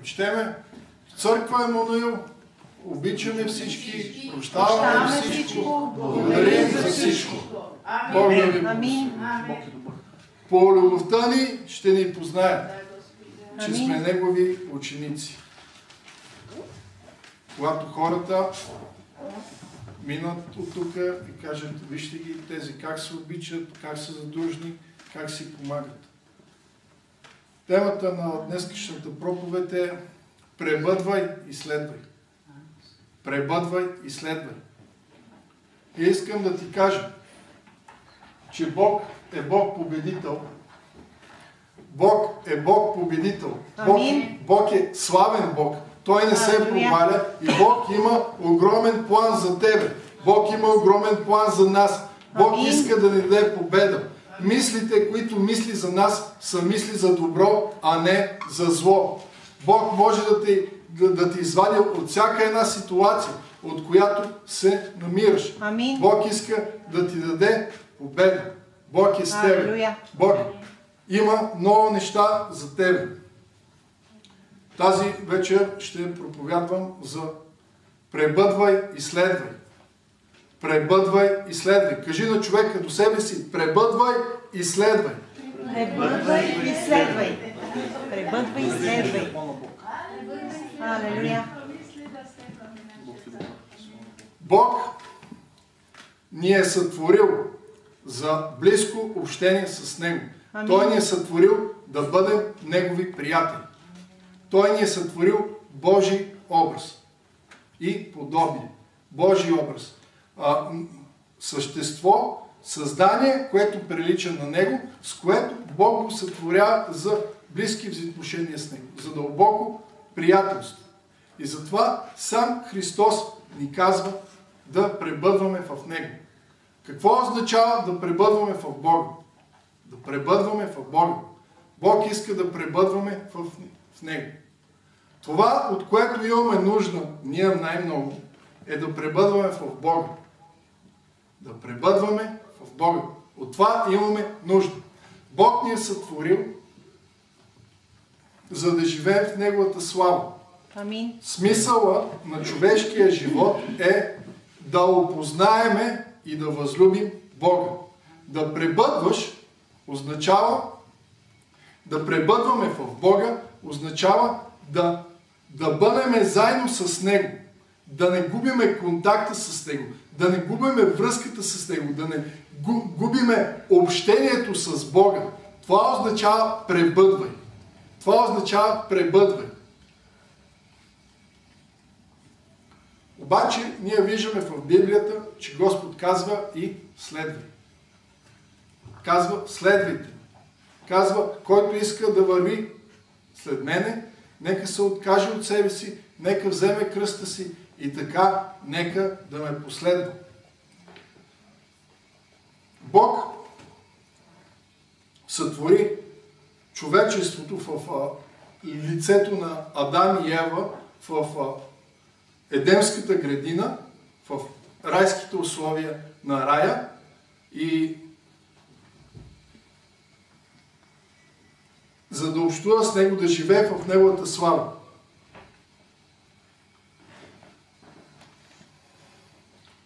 Четеме, в църква Емануил, обичаме всички, прощаваме всичко, благодарим за всичко. Бог да ви благослови. По любовта ни ще ни познаят, че сме Негови ученици. Когато хората минат от тук и кажат, вижте ги тези как се обичат, как са задружни, как си помагат. Темата на днескашната проповед е пребъдвай и следвай. Пребъдвай и следвай. И искам да ти кажа, че Бог е Бог победител. Бог е Бог победител. Бог е славен Бог. Той не се проваля и Бог има огромен план за тебе. Бог има огромен план за нас. Бог иска да ни даде победа. Мислите, които мисли за нас, са мисли за добро, а не за зло. Бог може да те извади от всяка една ситуация, от която се намираш. Бог иска да ти даде победа. Бог е с тебе. Бог има много неща за тебе. Тази вечер ще проповядвам за пребъдвай и следвай. Пребъдвай и следвай. Кажи на човека до себе си, пребъдвай и следвай. Пребъдвай и следвай. Пребъдвай и следвай. Алелуя. Бог ни е сътворил за близко общение с Него. Той ни е сътворил да бъдем Негови приятели. Той ни е сътворил Божий образ и подобие. Божий образ. Същество, създание, което прилича на Него, с което Бог го сътворява за близки взаимоотношения с Него, за дълбоко приятелство. И затова сам Христос ни казва да пребъдваме в Него. Какво означава да пребъдваме в Бога? Да пребъдваме в Бога. Бог иска да пребъдваме в Него. Това, от което имаме нужда, ние най-много, е да пребъдваме в Бога. Да пребъдваме в Бога. От това имаме нужда. Бог ни е сътворил, за да живеем в Неговата слава. Амин. Смисъла на човешкия живот е да опознаеме и да възлюбим Бога. Да пребъдваш означава да пребъдваме в Бога, означава да бъдем заедно с Него. Да не губиме контакта с Него. Да не губиме връзката с Него. Да не губиме общението с Бога. Това означава пребъдвай. Това означава пребъдвай. Обаче ние виждаме в Библията, че Господ казва и следвай. Казва следвайте. Казва, който иска да върви след мене, нека се откаже от себе си, нека вземе кръста си и така нека да ме последва. Бог сътвори човечеството в лицето на Адам и Ева в Едемската градина, в райските условия на рая и за да общува с Него, да живее в Неговата слава.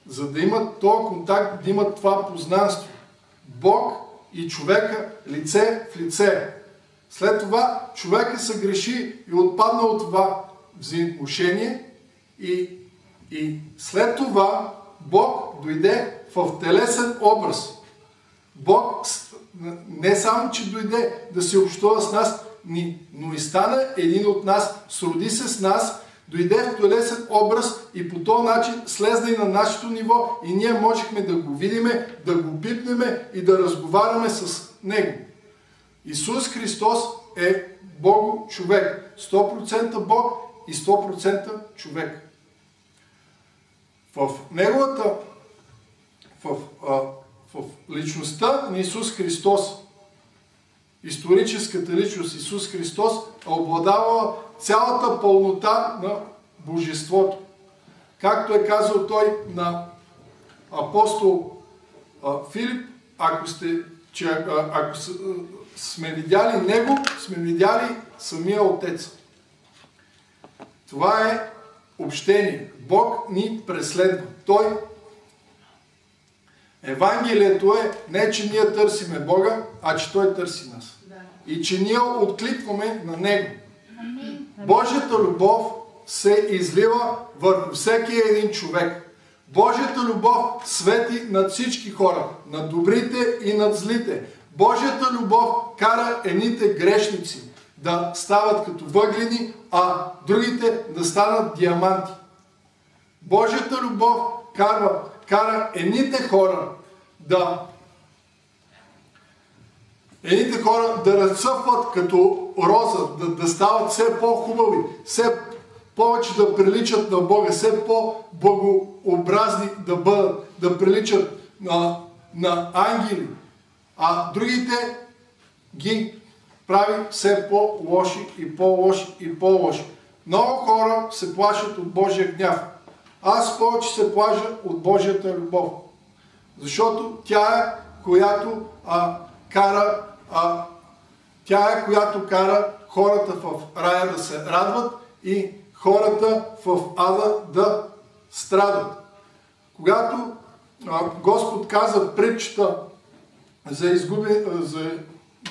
За да имат този контакт, да имат това познанство. Бог и човека лице в лице. След това човека се греши и отпадна от това взаимоотношение и след това Бог дойде в телесен образ. Бог не само, че дойде да се общува с нас, но и стана един от нас, сроди се с нас, дойде в телесен образ и по този начин слезна и на нашето ниво и ние можехме да го видиме, да го пипнеме и да разговаряме с Него. Исус Христос е Бог човек. 100% Бог и 100% човек. В Неговата, в личността на Исус Христос, историческата личност Исус Христос обладава цялата пълнота на Божеството. Както е казал той на апостол Филип, ако сме видяли Него, сме видяли самия Отец. Това е общение. Бог ни преследва. Евангелието е не, че ние търсиме Бога, а че Той търси нас. И че ние откликваме на Него. Божията любов се излива върху всеки един човек. Божията любов свети над всички хора, над добрите и над злите. Божията любов кара едните грешници да стават като въглени, а другите да станат диаманти. Божията любов кара едните хора да разцъфват като роза, да стават все по-хубави, все повече да приличат на Бога, все по-богообразни да бъдат, да приличат на ангели, а другите ги прави все по-лоши и по-лоши и по-лоши. Много хора се плашат от Божия гняв. Аз повече се плажа от Божията любов. Защото тя е, която кара хората в рая да се радват и хората в ада да страдат. Когато Господ каза притчата за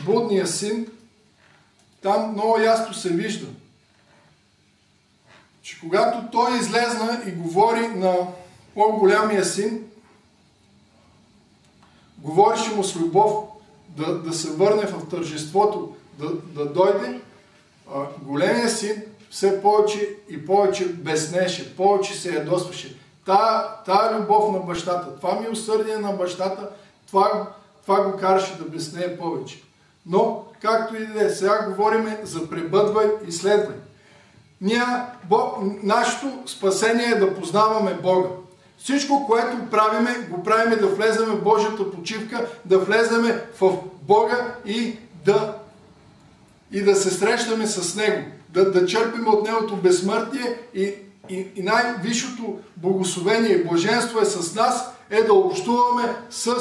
блудния син, там много ясно се вижда, че когато той излезна и говори на по-голямия син, говореше му с любов да се върне в тържеството, да дойде, големия син все повече и повече безнеше, повече се ядосваше. Тая любов на бащата, това милосърдие на бащата, това го караше да безнее повече. Но, както и да е, сега говорим за пребъдвай и следвай. Нашето спасение е да познаваме Бога. Всичко, което правиме, го правиме да влеземе в Божията почивка, да влеземе в Бога и да се срещаме с Него. Да черпим от Негото безсмъртие и най-висшото благословение и блаженство е с нас, е да общуваме с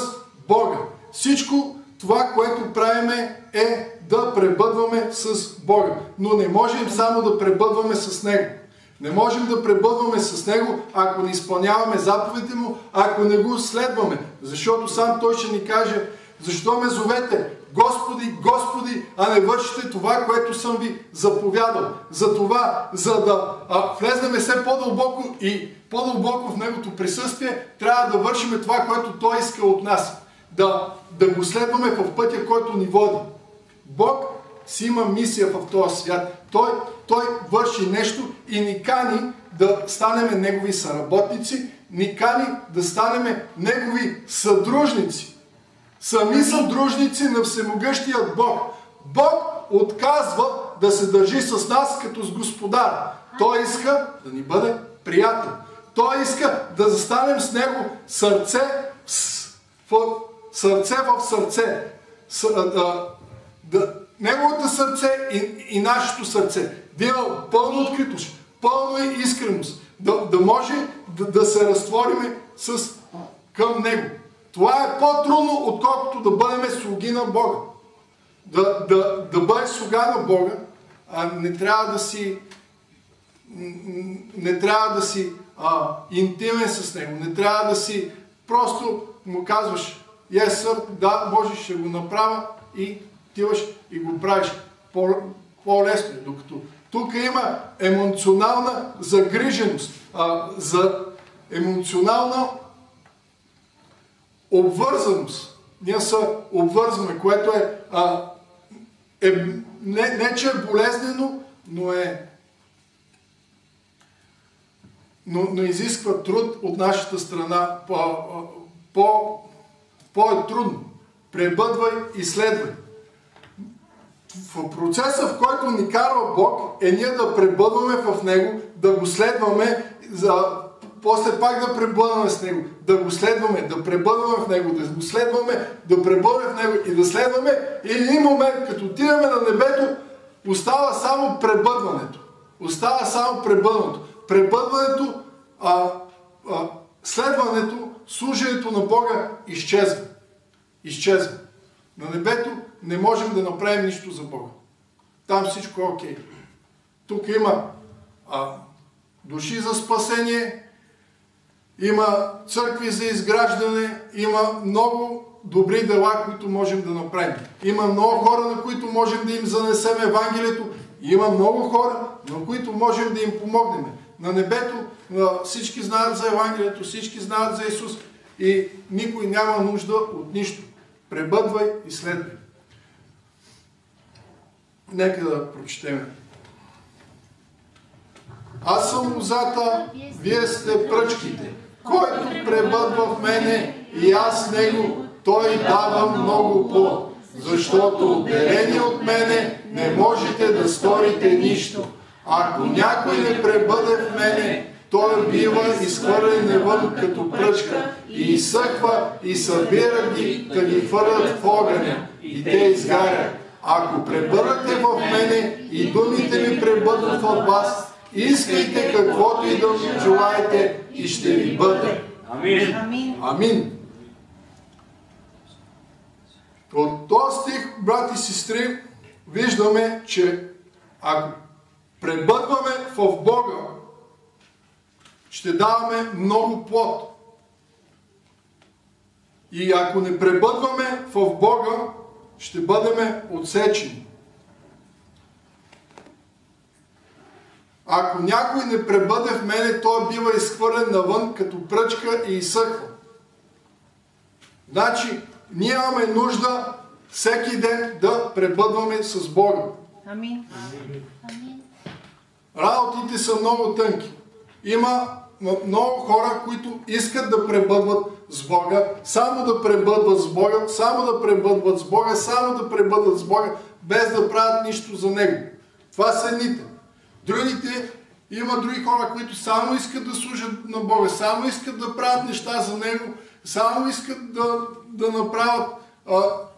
Бога. Всичко това, което правиме, е да пребъдваме с Бога. Но не можем само да пребъдваме с Него. Не можем да пребъдваме с Него, ако не изпълняваме заповедите Му, ако не го следваме. Защото сам Той ще ни каже: защо ме зовете, Господи, Господи, а не вършите това, което съм ви заповядал. За това, за да влезнем все по-дълбоко и по-дълбоко в Негото присъствие, трябва да вършим това, което Той иска от нас. Да го следваме в пътя, който ни води. Бог си има мисия в този свят. Той върши нещо и ни кани да станем Негови съработници, ни кани да станем Негови съдружници. Сами съдружници на всемогъщият Бог. Бог отказва да се държи с нас като с господар. Той иска да ни бъде приятел. Той иска да застанем с Него сърце в сърце. Неговото сърце и нашето сърце. Да има пълна откритост, пълна искреност. Да може да се разтвориме към Него. Това е по-трудно, отколкото да бъдем слуги на Бога. Да бъдеш слуга на Бога, не трябва да си интимен с Него. Не трябва да си просто му казваш: yes, sir, да, можеш, ще го направя, и отиваш и го правиш. По-лесно е. Докато тук има емоционална загриженост, за емоционална обвързаност. Ние се обвързваме, което не че е болезнено, но изисква труд от нашата страна. По-е трудно. Пребъдвай и следвай. В процеса, в който ни карва Бог, е ние да пребъдваме в Него, да го следваме, после пак да пребъдваме с Него, да го следваме, да пребъдваме в Него, да го следваме, да пребъдваме в Него и да следваме. И един момент, като отидем на небето, остава само пребъдването. Остава само пребъдването. Пребъдването, следването, служенето на Бога изчезва. Изчезва. На небето не можем да направим нищо за Бога. Там всичко е окей. Тук има души за спасение, има църкви за изграждане, има много добри дела, които можем да направим. Има много хора, на които можем да им занесем Евангелието. Има много хора, на които можем да им помогнем. На небето всички знаят за Евангелието, всички знаят за Исус и никой няма нужда от нищо. Пребъдвай и следвай. Нека да прочетем. Аз съм лозата, вие сте пръчките. Който пребъдва в мене и аз него, той дава много плод. Защото отделени от мене не можете да сторите нищо. Ако някой не пребъде в мене, той бива изхвърлен навън като пръчка и изсъхва и събира ги, да ги хвърлят в огъня и те изгарят. Ако пребъдете в мене и думите ми пребъдат в вас, искайте каквото и да желаете и ще ви бъде. Амин. Амин. От този стих, брати и сестри, виждаме, че ако пребъдваме в Бога, ще даваме много плод. И ако не пребъдваме в Бога, ще бъдем отсечени. Ако някой не пребъде в мене, той бива изхвърлен навън като пръчка и изсъхва. Значи, ние имаме нужда всеки ден да пребъдваме с Бога. Амин. Работите са много тънки. Има много хора, които искат да пребъдват с Бога, само да пребъдват с Бога, само да пребъдват с Бога, само да пребъдват с Бога, без да правят нищо за Него. Това са едните. Другите, има други хора, които само искат да служат на Бога, само искат да правят неща за Него, само искат да направят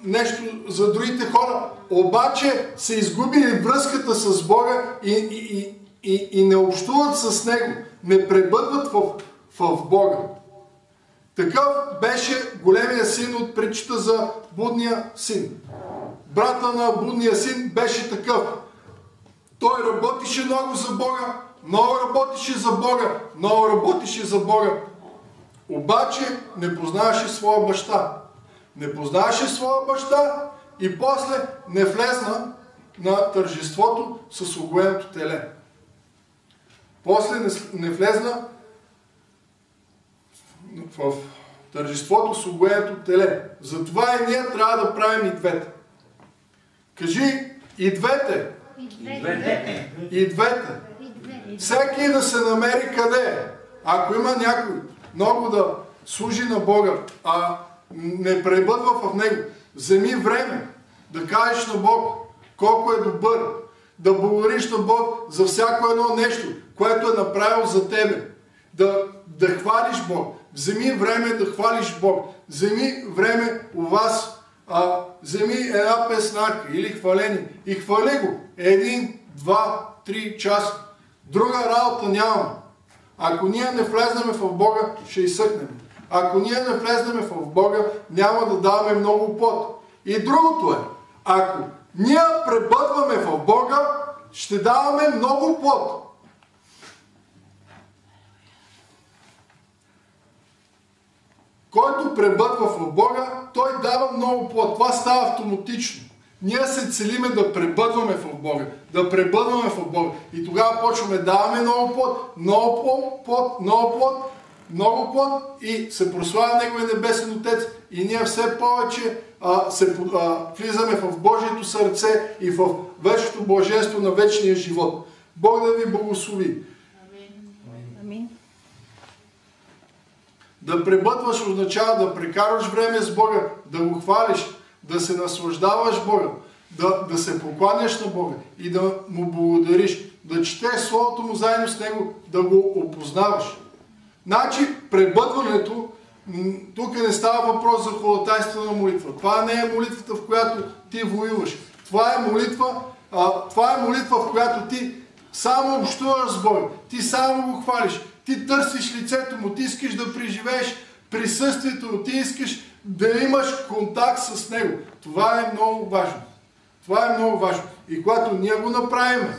нещо за другите хора, обаче са изгубили връзката с Бога и не общуват с Него, не пребъдват в Бога. Такъв беше големия син от притчата за блудния син. Брата на блудния син беше такъв. Той работеше много за Бога, много работеше за Бога, много работеше за Бога. Обаче не познаваше своя баща. Не познаваше своя баща и после не влезна на тържеството с огоеното теле. После не влезна в тържеството с огоеното теле. Затова и ние трябва да правим и двете. Кажи и двете. И двете. Всеки да се намери къде е. Ако има някой много да служи на Бога, а не пребъдва в Него, вземи време да кажеш на Бог колко е добър, да благодариш на Бог за всяко едно нещо, което е направил за тебе, да хвалиш Бог. Вземи време да хвалиш Бог. Вземи време у вас, вземи една песнарка или хваление и хвали го 1, 2, 3 часа. Друга работа нямам. Ако ние не влезнем в Бога, ще изсъхнем. Ако ние не влезнем в Бога, няма да даваме много плод. И другото е, ако ние пребъдваме в Бога, ще даваме много плод. Който пребъдва в Бога, той дава много плод. Това става автоматично. Ние се целиме да пребъдваме в Бога. Да пребъдваме в Бога. И тогава почваме да даваме много плод, много плод, много плод, много плод и се прославя Неговия небесен Отец. И ние все повече влизаме в Божието сърце и в вечното блаженство на вечния живот. Бог да ви благослови. Амин. Да пребъдваш означава да прекараш време с Бога, да го хвалиш, да се наслаждаваш Бога, да се покланяш на Бога и да му благодариш, да четеш Словото му заедно с Него, да го опознаваш. Значи, пребъдването, тук не става въпрос за ходатайствена молитва. Това не е молитвата, в която ти воюваш. Това е молитва, в която ти само общуваш с Бога, ти само го хвалиш, ти търсиш лицето му, ти искаш да преживееш присъствието му, ти искаш да имаш контакт с Него. Това е много важно. Това е много важно. И когато ние го направим,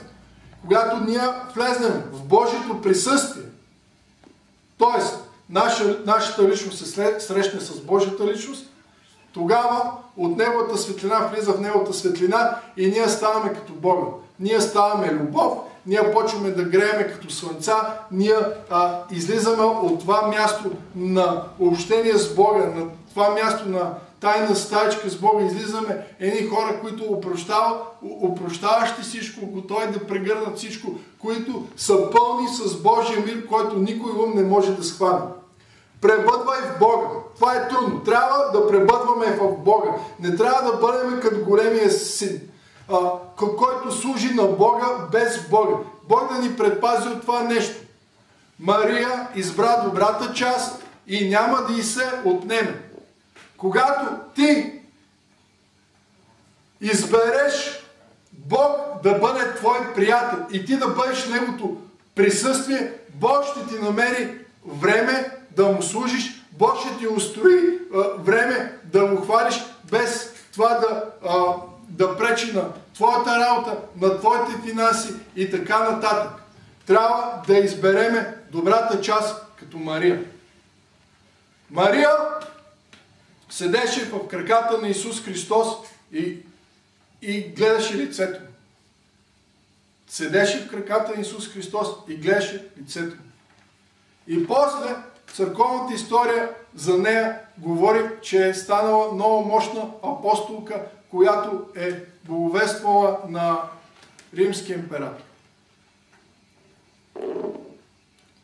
когато ние влезнем в Божието присъствие, т.е. нашата личност се срещне с Божията личност, тогава от Неговата светлина влиза в Неговата светлина и ние ставаме като Бога. Ние ставаме любов, ние почваме да грееме като слънца, ние излизаме от това място на общение с Бога, на това място на тайна стаечка с Бога, излизаме едни хора, които опрощаващи всичко, готови да прегърнат всичко, които са пълни с Божия мир, който никой ум не може да схване. Пребъдвай в Бога. Това е трудно. Трябва да пребъдваме в Бога. Не трябва да бъдем като големия син, който служи на Бога без Бога. Бог да ни предпази от това нещо. Мария избра добрата част и няма да й се отнеме. Когато ти избереш Бог да бъде твой приятел и ти да бъдеш в Неговото присъствие, Бог ще ти намери време да му служиш, Бог ще ти устрои време да му хвалиш, без това да пречи на твоята работа, на твоите финанси и така нататък. Трябва да избереме добрата част като Мария. Мария седеше в краката на Исус Христос и гледаше лицето му. Седеше в краката на Исус Христос и гледаше лицето му. И после църковната история за нея говори, че е станала много мощна апостолка, която е благовествала на римския император.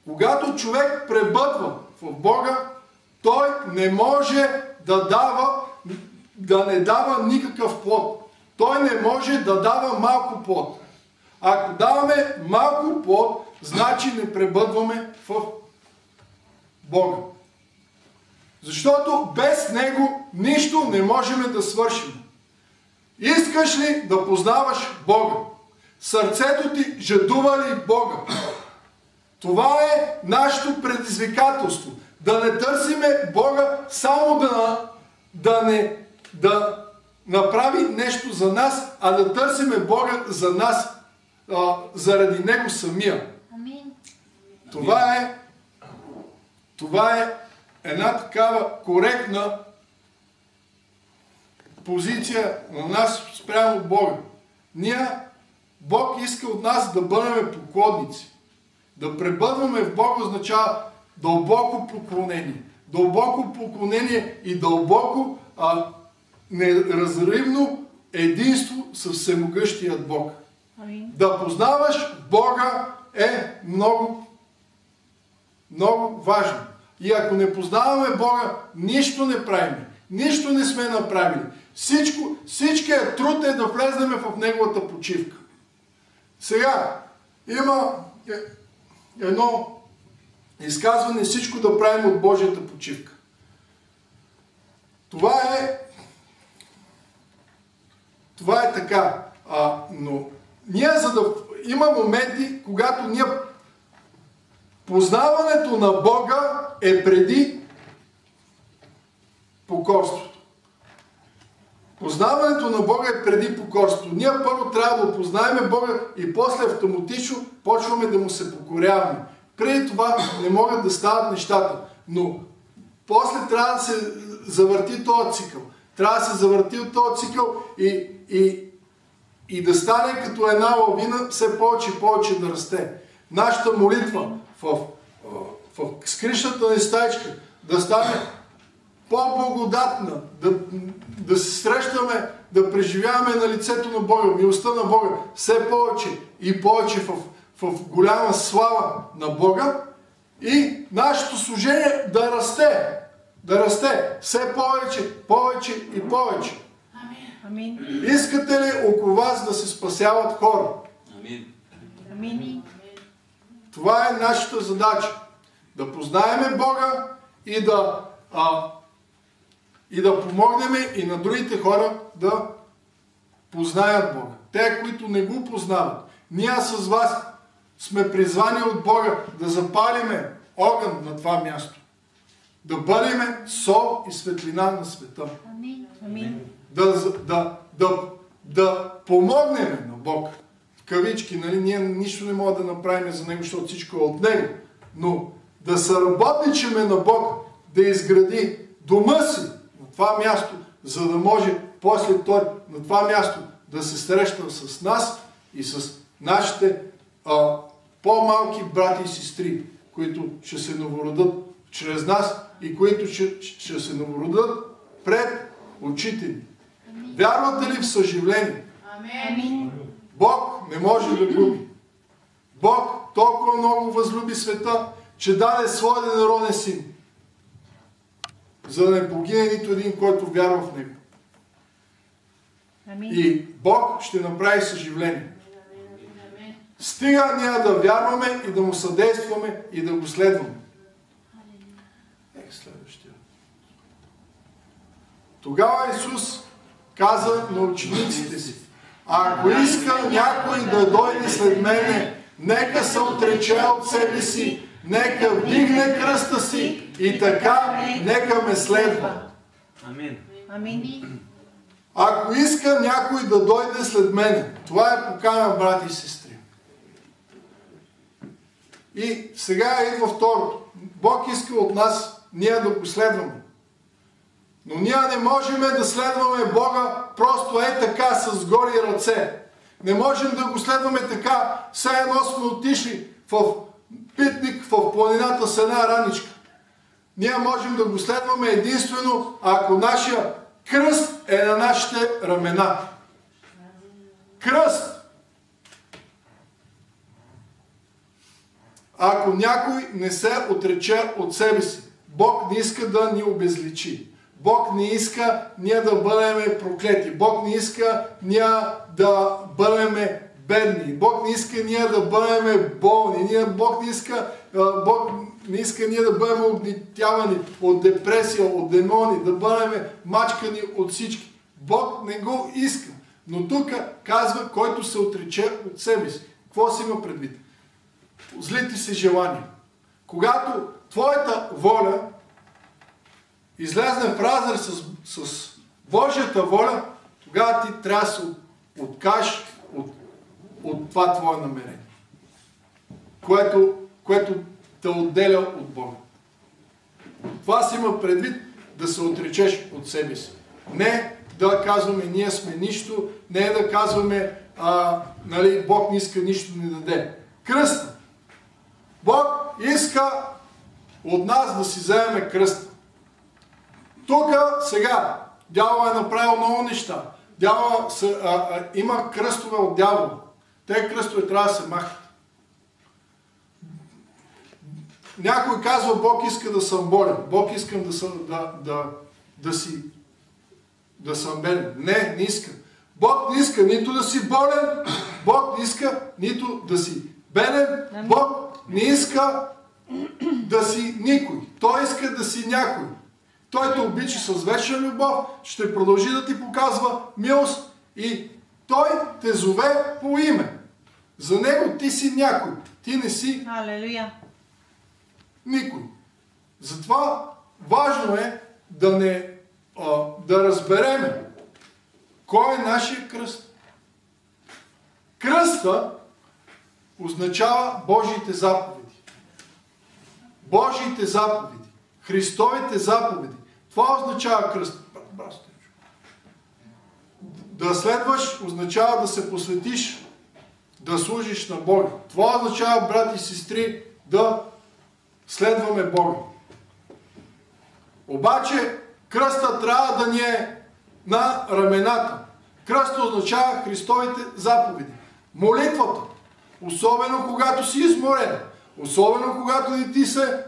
Когато човек пребъдва в Бога, той не може да не дава никакъв плод. Той не може да дава малко плод. Ако даваме малко плод, значи не пребъдваме в Бога. Защото без Него нищо не можем да свършим. Искаш ли да познаваш Бога? Сърцето ти жадува ли Бога? Това е нашето предизвикателство. Да не търсиме Бога само да направи нещо за нас, а да търсиме Бога за нас, заради Него самия. Амин. Това е една такава коректна позиция на нас спрямо Бога. Бог иска от нас да бъдем поклонници. Да пребъдваме в Бога означава дълбоко поклонение. Дълбоко поклонение и дълбоко неразривно единство с всемогъщият Бог. Амин. Да познаваш Бога е много, много важно. И ако не познаваме Бога, нищо не правим. Нищо не сме направили. Всичкият труд е да влезнем в Неговата почивка. Сега, има едно изказване, всичко да правим от Божията почивка. Това е така. Но ние, има моменти, когато познаването на Бога е преди покорството. Познаването на Бога е преди покорството. Ние първо трябва да опознаем Бога и после автоматично почваме да му се покоряваме. Преди това не могат да стават нещата. Но после трябва да се завърти този цикъл. Трябва да се завърти от този цикъл и да стане като една лавина, все повече и повече да расте. Нашата молитва в скришната ни стаичка да стане по-благодатна, да се срещаме, да преживяваме на лицето на Бога, милостта на Бога, все повече и повече в голяма слава на Бога и нашето служение да расте все повече и повече. Амин. Искате ли около вас да се спасяват хора? Амин. Амин. Това е нашата задача. Да познаеме Бога и да помогнем и на другите хора да познаят Бога. Те, които не го познават. Ние с вас сме призвани от Бога да запалиме огън на това място. Да бъдем сол и светлина на света. Амин. Амин. Да помогнем на Бог. кавички, нали, ние нищо не можем да направим за него, защото всичко е от него. Но да се работничеме на Бог, да изгради дома си на това място, за да може после той на това място да се среща с нас и с нашите по-малки брати и сестри, които ще се новородат чрез нас и които ще се новородат пред очите ни. Вярвате ли в съживление? Амин. Бог не може да губи. Бог толкова много възлюби света, че даде своя единороден син, за да не погине нито един, който вярва в него. Амин. И Бог ще направи съживление. Стига ние да вярваме и да му съдействаме и да го следваме. Следващия. Тогава Исус каза на учениците си: ако иска някой да дойде след мене, нека се отрече от себе си, нека вдигне кръста си и така нека ме следва. Амин. Амин. Ако иска някой да дойде след мене, това е покана, брати и сестри. И сега идва второто. Бог иска от нас ние да го следваме. Но ние не можем да следваме Бога просто така с гори ръце. Не можем да го следваме така, все едно сме отишли в питник в планината с една раничка. Ние можем да го следваме единствено, ако нашия кръст е на нашите ramена. Кръст! Ако някой не се отрече от себе си, Бог не иска да ни обезличи. Бог не иска ние да бъдем проклети. Бог не иска ние да бъдем бедни. Бог не иска ние да бъдем болни. Бог не иска ние да бъдем огнетявани от депресия, от демони, да бъдем мачкани от всички. Бог не го иска. Но тук казва, който се отрече от себе си. Какво си има предвид? Злите си желания. Когато твоята воля излезне в разрез с Божията воля, тогава ти трябва да се откажеш от това твое намерение, което те отделя от Бога. Това си има предвид да се отречеш от себе си. Не да казваме ние сме нищо, не да казваме нали, Бог не иска нищо да ни даде. Кръста. Бог иска от нас да си вземем кръста. Тук сега дявол е направил много неща. Има кръстове от дявола. Те кръстове трябва да се махат. Някой казва, Бог иска да съм болен. Бог искам да съм беден. Не иска. Бог не иска нито да си болен, Бог не иска нито да си беден, Бог не иска да си никой. Той иска да си някой. Той те обича с вечна любов, ще продължи да ти показва милост и Той те зове по име. За Него ти си някой. Ти не си никой. Затова важно е да разберем кой е нашия кръст. Кръста означава Божиите заповеди. Божиите заповеди. Христовите заповеди. Това означава кръст. Да следваш означава да се посветиш, да служиш на Бога. Това означава, брати и сестри, да следваме Бога. Обаче кръста трябва да ни е на рамената. Кръста означава Христовите заповеди. Молитвата, особено когато си изморен, особено когато не ти се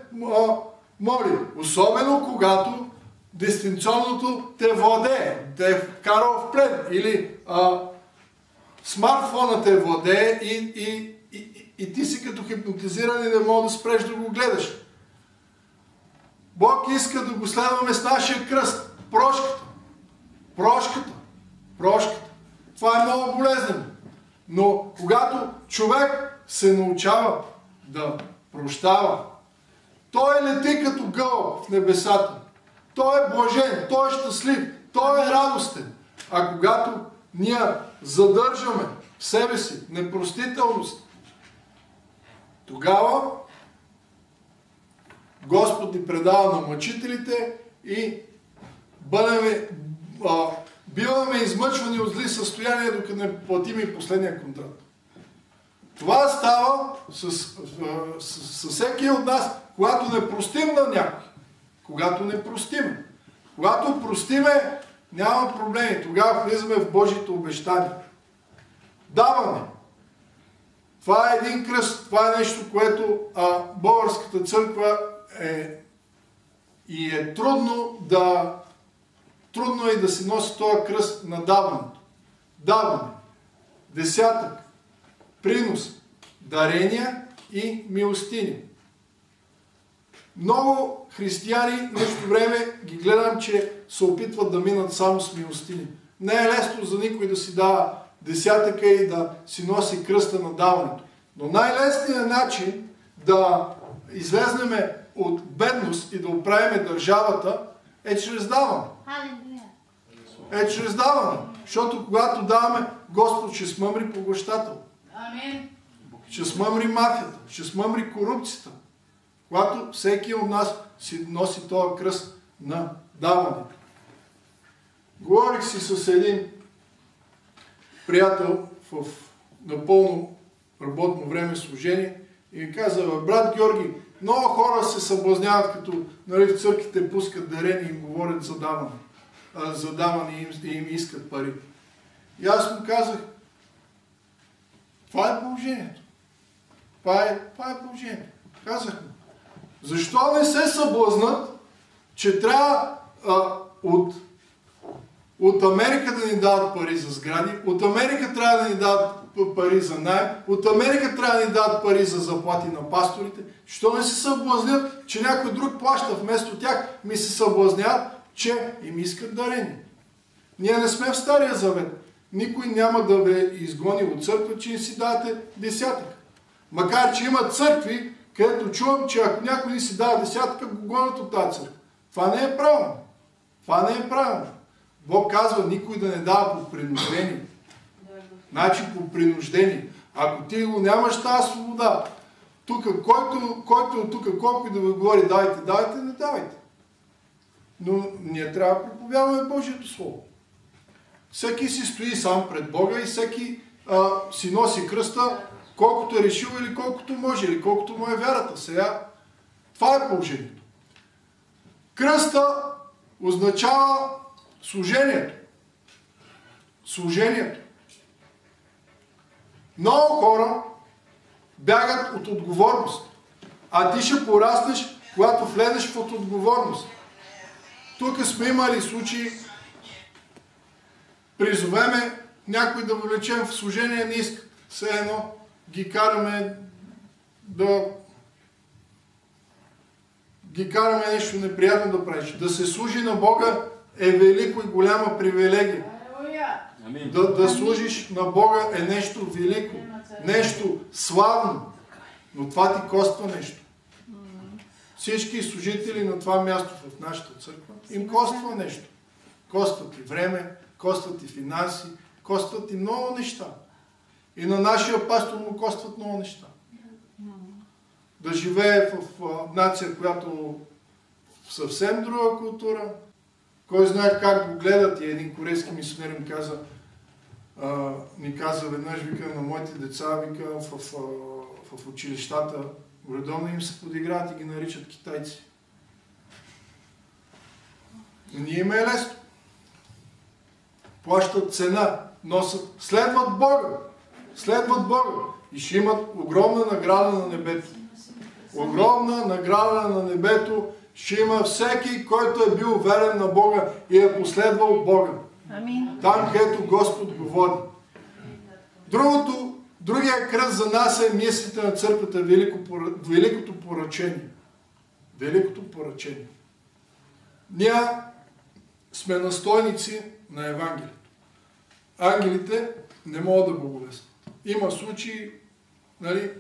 моли, особено когато дистанционното те владее, те е вкарал в плен или смартфона те владее и ти си като хипнотизиран и не мога да спреш да го гледаш. Бог иска да го следваме с нашия кръст. Прошката. Това е много болезнено. Но когато човек се научава да прощава, той лети като гълъб в небесата. Той е блажен, той е щастлив, той е радостен. А когато ние задържаме в себе си непростителност, тогава Господ ни предава на мъчителите и биваме измъчвани от зли състояния, докато не платим и последния контракт. Това става с всеки от нас, когато не простим на някой. Когато не простим. Когато простиме, няма проблеми. Тогава влизаме в Божието обещание. Даване. Това е един кръст. Това е нещо, което българската църква е трудно да си носи този кръст на даването. Даване. Десятък. Принос. Дарения и милостини. Много християни нещо време ги гледам, че се опитват да минат само с милостини. Не е лесно за никой да си дава десятъка и да си носи кръста на даването. Но най-лесният начин да излезнем от бедност и да оправим държавата е чрез даване. Е чрез даване. Защото когато даваме, Господ ще смъмри поглъщател. Ще смъмри мафията, ще смъмри корупцията. Когато всеки от нас си носи този кръст на даването. Говорих си с един приятел в напълно работно време служение и ми каза: брат Георги, много хора се съблазняват, като в църквите пускат дарения и им говорят за даване и им искат пари. И аз му казах: това е положението. Това е положението. Казах му: защо не се съблазнат, че трябва от Америка да ни дават пари за сгради, от Америка трябва да ни дават пари за наем, от Америка трябва да ни дават пари за заплати на пасторите? Защо не се съблазнят, че някой друг плаща вместо тях? Ми се съблазняват, че им искат дарение. Ние не сме в Стария Завет. Никой няма да ви изгони от църква, че не си давате десятък. Макар че има църкви, където чувам, че ако някой не си дава десятъка, го гонят от тази църква. Това не е правилно. Това не е правилно. Бог казва никой да не дава по принуждение. Значи по принуждение. Ако ти го нямаш тази свобода, тук, който е тук, колко и да ви говори давайте, не давайте. Но ние трябва да проповядваме Божието Слово. Всеки си стои сам пред Бога и всеки си носи кръста, колкото е решил или колкото може, или колкото му е вярата. Сега това е положението. Кръста означава служението. Служението. Много хора бягат от отговорност, а ти ще пораснеш, когато влезеш в отговорност. Тук сме имали случаи, призовеме някой да влечем в служение, не искат. Все едно ги караме нещо неприятно да правиш. Да се служи на Бога е велико и голяма привилегия. Да служиш на Бога е нещо велико, нещо славно, но това ти коства нещо. Всички служители на това място в нашата църква им коства нещо. Костват и време, костват и финанси, костват и много неща. И на нашия пастор му костват много неща. Да живее в нация, която в съвсем друга култура. Кой знае как го гледат, и един корейски мисионер ми каза веднъж, вика, на моите деца, вика, в училищата, редовно им се подиграват и ги наричат китайци. Но ние им е лесно. Плащат цена, носят, следват Бога. Следват Бога. И ще имат огромна награда на небето. Огромна награда на небето ще има всеки, който е бил верен на Бога и е последвал Бога. Амин. Там, където Господ го води. Другия кръст за нас е мислите на църквата, великото поръчение. Великото поръчение. Ние сме настойници на Евангелието. Ангелите не могат да благовестват. Има случаи,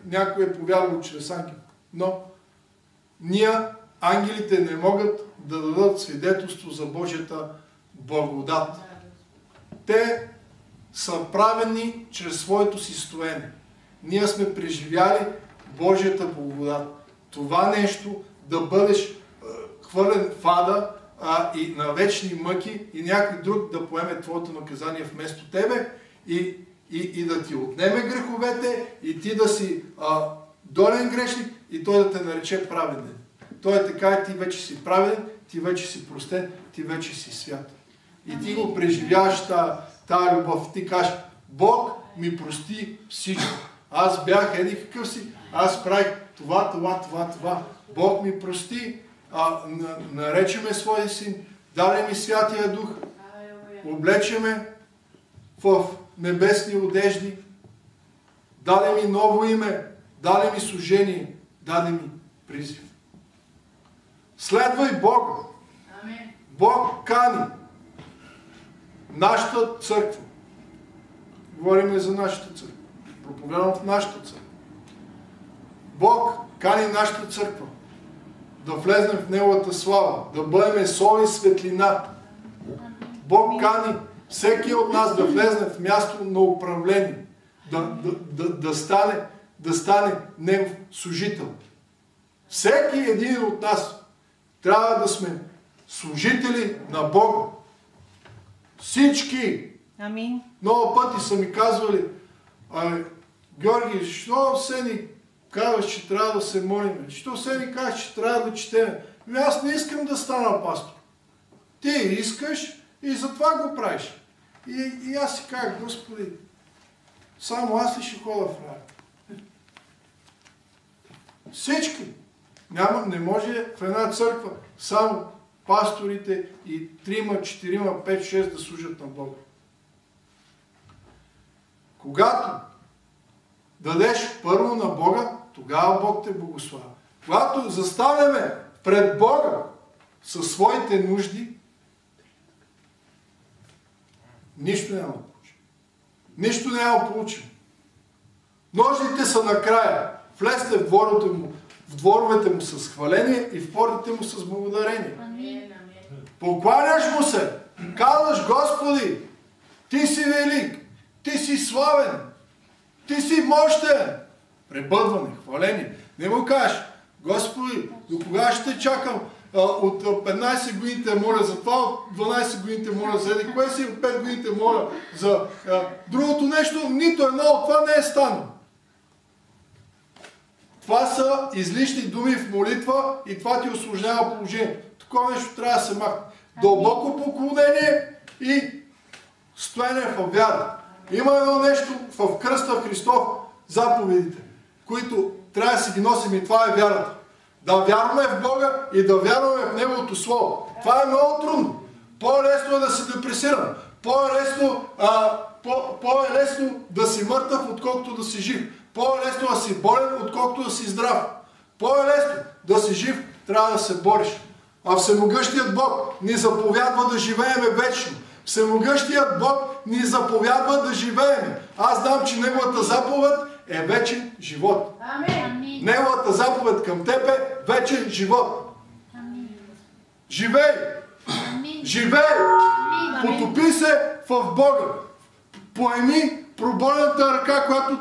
някой е повярвал чрез ангел. Но ангелите не могат да дадат свидетелство за Божията благодат. Те са правени чрез своето си стоене. Ние сме преживяли Божията благодат. Това нещо да бъдеш хвърлен в ада и на вечни мъки и някой друг да поеме твоето наказание вместо тебе и да ти отнеме греховете и ти да си долен грешник и той да те нарече праведен. Той е така и ти вече си праведен, ти вече си простен, ти вече си свят. И ти го преживяваш тая любов. Ти кажеш, Бог ми прости всичко. Аз бях еди какъв си, аз правих това. Бог ми прости, наречеме своя син, даде ми Святия Дух, облечеме в небесни одежди, даде ми ново име, даде ми служение, даде ми призив. Следвай Бога. Бог кани нашата църква. Говорим за нашата църква. Проповядвам в нашата църква. Бог кани нашата църква да влезнем в Неговата слава, да бъдем сол и светлина. Бог кани всеки от нас да влезне в място на управление, да стане Негов служител. Всеки един от нас трябва да сме служители на Бога. Всички. Амин. Много пъти са ми казвали, Георги, защо все ни казваш, че трябва да се молим? Защо все ни казваш, че трябва да четем? Аз не искам да стана пастор. Ти искаш и затова го правиш. И аз си казах, Господи, само аз ли ще хода в рая? Всички. Не може в една църква само пасторите и 3, 4, 5, 6 да служат на Бога. Когато дадеш първо на Бога, тогава Бог те благославя. Когато заставяме пред Бога със своите нужди, нищо няма да получим. Нищо няма да получим. Нуждите са накрая. Влезте в дворовете му с хваление и в портите му с благодарение. Покланяш му се, казваш, Господи, Ти си велик, Ти си славен, Ти си мощен. Пребъдване, хваление. Не му кажеш, Господи, до кога ще чакам? От 15 годините моля за това, от 12 годините моля за еди кое си, от 5 годините моля за другото нещо. Нито едно от това не е станало. Това са излишни думи в молитва и това ти усложнява положението. Такова нещо трябва да се махне. Дълбоко поклонение и стоене в вяра. Има едно нещо в кръста Христов, заповедите, които трябва да си ги носим и това е вярата. Да вярваме в Бога и да вярваме в Неговото Слово. Това е много трудно. По-лесно е да си депресиран. По-лесно да си мъртъв, отколкото да си жив. По-лесно да си болен, отколкото да си здрав. По-лесно да си жив, трябва да се бориш. А Всемогъщият Бог ни заповядва да живееме вечно. Всемогъщият Бог ни заповядва да живеем. Аз знам, че Неговата заповед е вечен живот. Амин. Неговата заповед към теб е вечен живот. Амин. Живей! Амин. Живей! Амин. Потопи се в Бога. Поеми пробойната ръка, която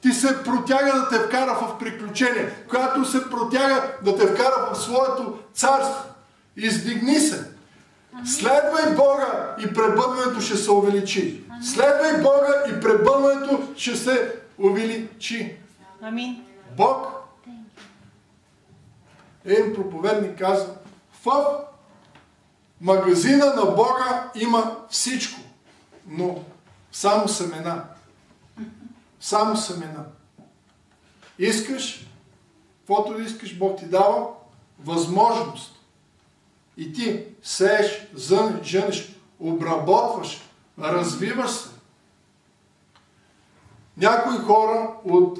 ти се протяга да те вкара в приключение, която се протяга да те вкара в своето царство. Издигни се. Следвай Бога и пребъдването ще се увеличи. Следвай Бога и пребъдването ще се увеличи. Амин. Бог, един проповедник каза, в магазина на Бога има всичко, но само семена. Само семена. Искаш, каквото искаш, Бог ти дава възможност. И ти сееш, жънеш, обработваш, развиваш се. Някои хора от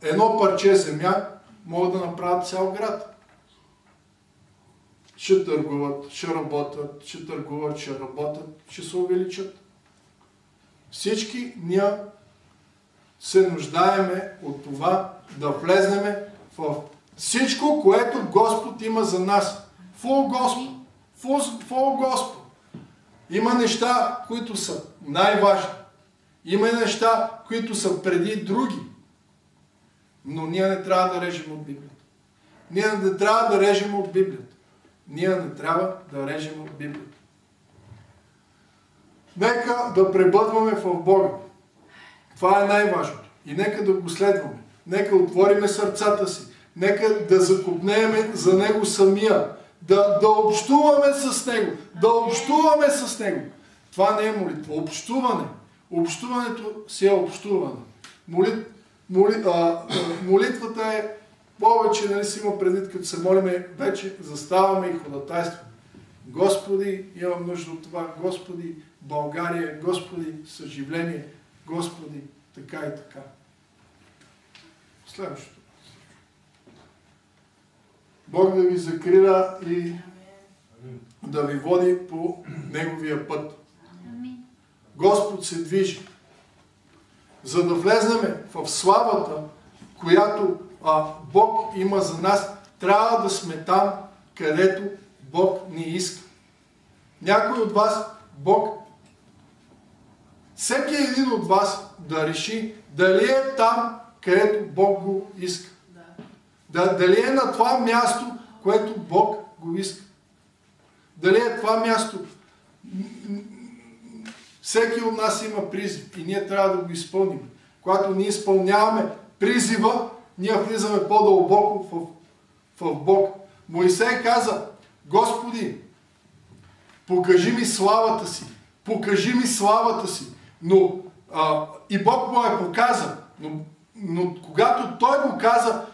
едно парче земя могат да направят цял град. Ще търгуват, ще работят, ще търгуват, ще работят, ще се увеличат. Всички ние се нуждаеме от това да влезнеме в всичко, което Господ има за нас. Фул Господ. Фул Господ. Има неща, които са най-важни. Има неща, които са преди други. Но ние не трябва да режем от Библията. Ние не трябва да режем от Библията. Ние не трябва да режем от Библията. Нека да пребъдваме в Бога. Това е най-важното. И нека да го следваме. Нека отвориме сърцата си. Нека да закопнееме за Него самия. Да общуваме с Него. Да общуваме с Него. Това не е молитва. Общуване. Общуването си е общуване. Молитвата е повече, нали си има предвид, като се молиме, вече заставаме и ходатайстваме. Господи, имам нужда от това. Господи, България, Господи, съживление, Господи, така и така. Следващото. Бог да ви закрила и да ви води по Неговия път. Господ се движи. За да влезнем в славата, която Бог има за нас, трябва да сме там, където Бог ни иска. Някой от вас, всеки един от вас да реши дали е там, където Бог го иска. Дали е на това място, което Бог го иска. Дали е това място. Всеки от нас има призив и ние трябва да го изпълним. Когато ние изпълняваме призива, ние влизаме по-дълбоко в Бог. Моисей каза: Господи, покажи ми славата си. Покажи ми славата си. Но и Бог му е показал. Но когато той го каза,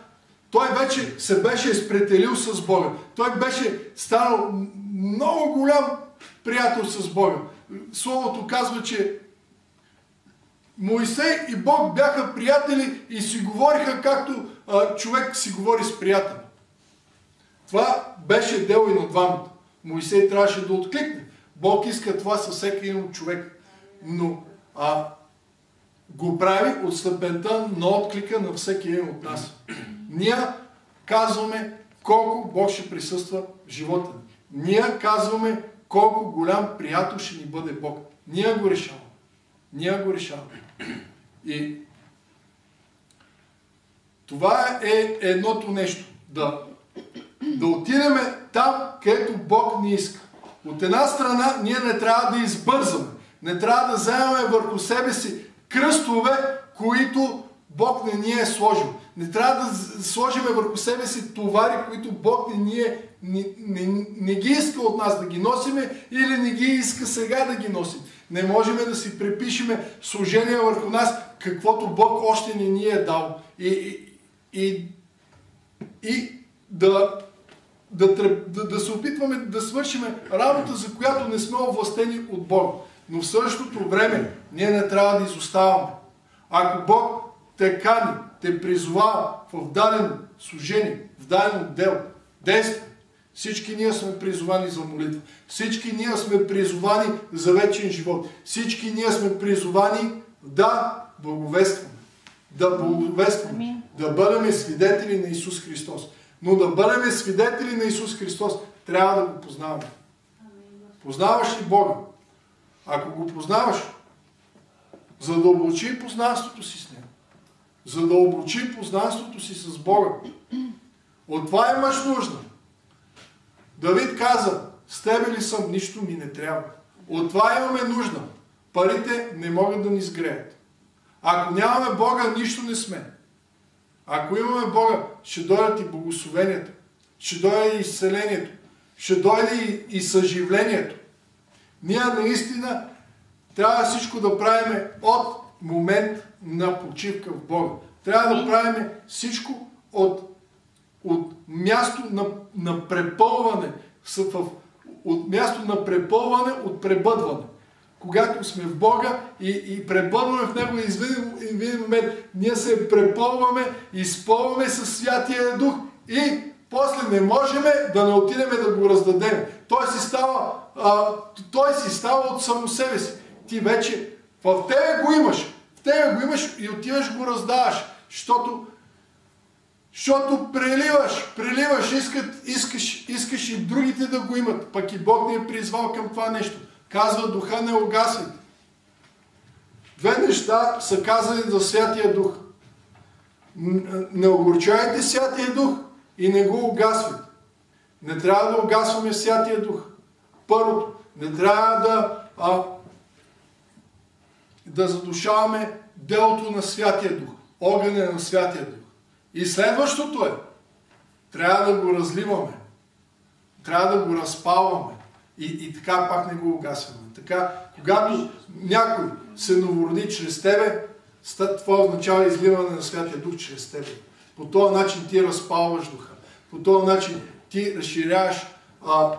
той вече се беше изпретелил с Бога. Той беше станал много голям приятел с Бога. Словото казва, че Моисей и Бог бяха приятели и си говориха както човек си говори с приятел. Това беше дело и на двамата. Моисей трябваше да откликне. Бог иска това със всеки един от човек. Но го прави от степента на отклика на всеки един от нас. Ние казваме колко Бог ще присъства в живота ни. Ние казваме колко голям приятел ще ни бъде Бог. Ние го решаваме. Ние го решаваме. И това е едното нещо. Да отидем там, където Бог ни иска. От една страна, ние не трябва да избързаме. Не трябва да вземаме върху себе си кръстове, които Бог не ни е сложил. Не трябва да сложим върху себе си товари, които Бог не ги иска от нас да ги носиме или не ги иска сега да ги носим. Не можем да си припишеме служение върху нас, каквото Бог още не ни е дал. И да се опитваме да свършим работа, за която не сме овластени от Бога. Но в същото време ние не трябва да изоставаме. Ако Бог те кани, те призовава в дадено служение, в дадено дело, действие, всички ние сме призовани за молитва. Всички ние сме призовани за вечен живот. Всички ние сме призовани да благовестваме. Да благовестваме. Да бъдем свидетели на Исус Христос. Но да бъдем свидетели на Исус Христос, трябва да го познаваме. Познаваш ли Бога? Ако го познаваш, задълбочи познанството си с Него. Задълбочи познанството си с Бога. От това имаш нужда. Давид каза: с тебе ли съм, нищо ми не трябва. От това имаме нужда. Парите не могат да ни сгреят. Ако нямаме Бога, нищо не сме. Ако имаме Бога, ще дойдат и благословенията. Ще дойде и изцелението. Ще дойде и съживлението. Ние наистина трябва всичко да правим от момент на почивка в Бога. Трябва да правим всичко от място на препълване, от място на препълване, от пребъдване. Когато сме в Бога и пребъдваме в Него, и в един момент ние се препълваме, изпълваме със Святия Дух и после не можем да не отидем да го раздадем. Той си става от само себе си. Ти вече в тебе го имаш. В тебе го имаш и отиваш го раздаваш. Защото преливаш, искаш и другите да го имат. Пък и Бог ни е призвал към това нещо. Казва: духа не угасвайте. Две неща са казани за Святия Дух. Не огорчайте Святия Дух и не го угасвайте. Не трябва да угасваме Святия Дух. Първото, не трябва да задушаваме делото на Святия Дух, огъня на Святия Дух. И следващото е, трябва да го разливаме, трябва да го разпалваме и така пак не го угасваме. Така, когато някой се новороди чрез тебе, това означава изливане на Святия Дух чрез тебе. По този начин ти разпалваш духа. По този начин ти разширяваш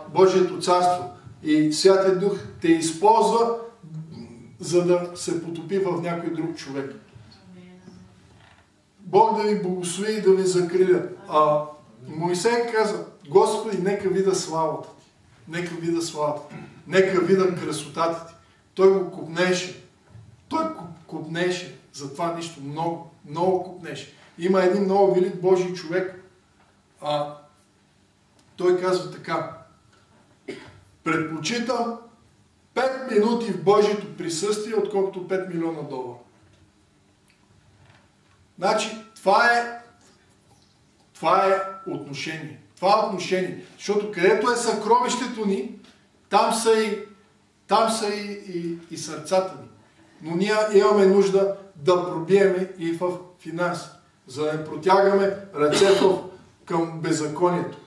Божието царство. И Святия Дух те използва, за да се потопи в някой друг човек. Бог да ви благослови и да ви закриля. Моисей каза, Господи, нека видя славата ти. Нека видя славата ти. Нека видя красотата ти. Той го купнеше. Той купнеше за това нищо. Много, много купнеше. Има един много велик Божий човек. Той казва така. Предпочитам 5 минути в Божието присъствие, отколкото 5 милиона долара. Значи, това е отношение. Това е отношение. Защото където е съкровището ни, там са и сърцата ни. Но ние имаме нужда да пробиеме и в финанси, за да не протягаме ръцете към беззаконието.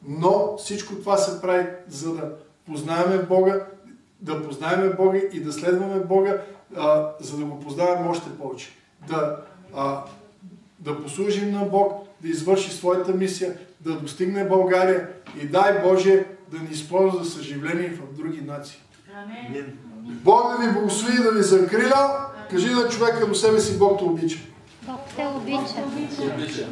Но всичко това се прави, за да познаеме Бога, и да следваме Бога, за да го познаваме още повече. Да послужим на Бог, да извърши своята мисия, да достигне България и дай Боже да ни използва за съживление в други нации. Амин. Бог да ви благослови и да ви закриля. Кажи на човека до себе си, Бог те обича. Бог те обича.